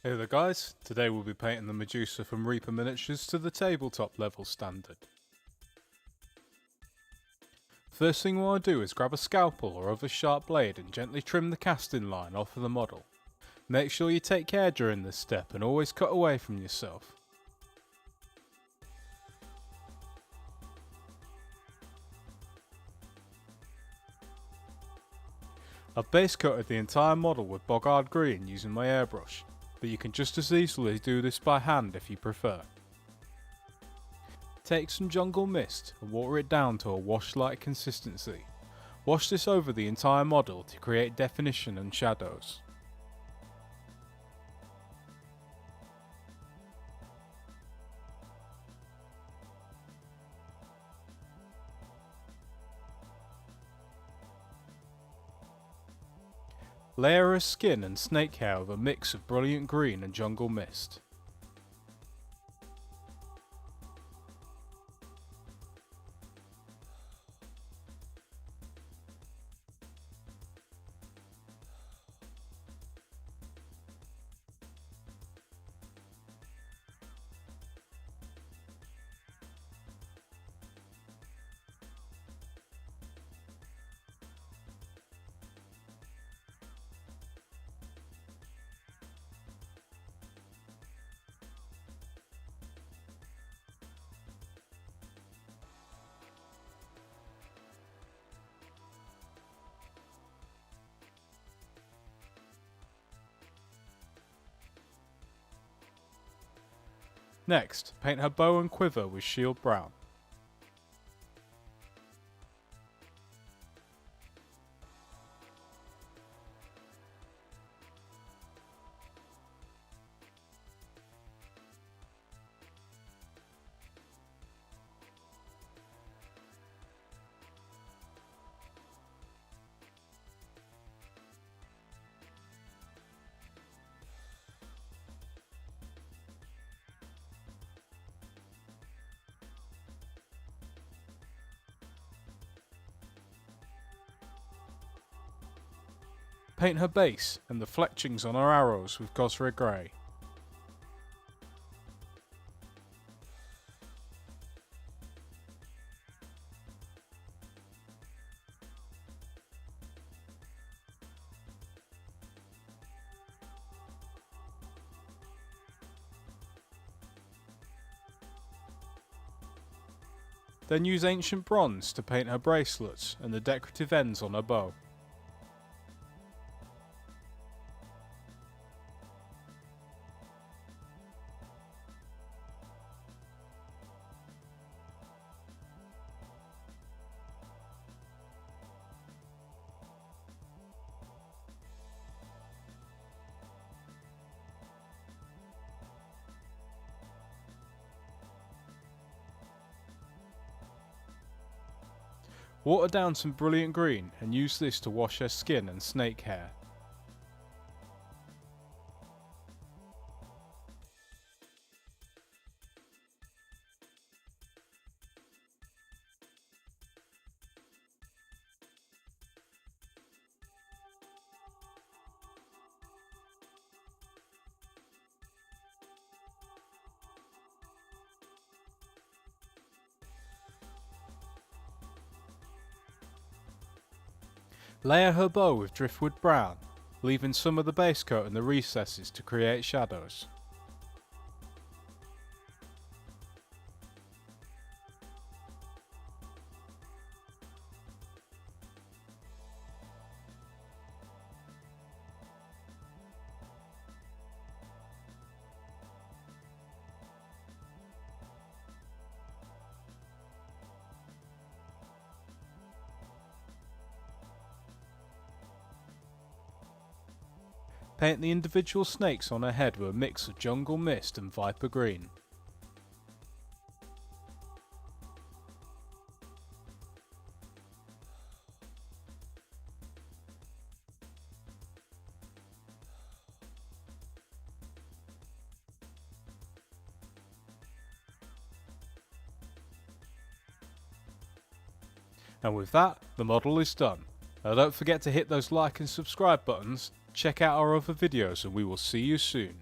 Hey there guys, today we'll be painting the Medusa from Reaper Miniatures to the tabletop level standard. First thing we want to do is grab a scalpel or other sharp blade and gently trim the casting line off of the model. Make sure you take care during this step and always cut away from yourself. I've base coated the entire model with Boggard green using my airbrush, but you can just as easily do this by hand if you prefer. Take some jungle mist and water it down to a wash-like consistency. Wash this over the entire model to create definition and shadows. Layer her skin and snake hair with a mix of brilliant green and jungle mist. Next, paint her bow and quiver with shield brown. Paint her base and the fletchings on her arrows with Gozreh grey. Then use ancient bronze to paint her bracelets and the decorative ends on her bow. Water down some brilliant green and use this to wash her skin and snake hair. Layer her bow with Driftwood brown, leaving some of the base coat in the recesses to create shadows. Paint the individual snakes on her head with a mix of jungle mist and viper green. And with that, the model is done. Now don't forget to hit those like and subscribe buttons. Check out our other videos and we will see you soon.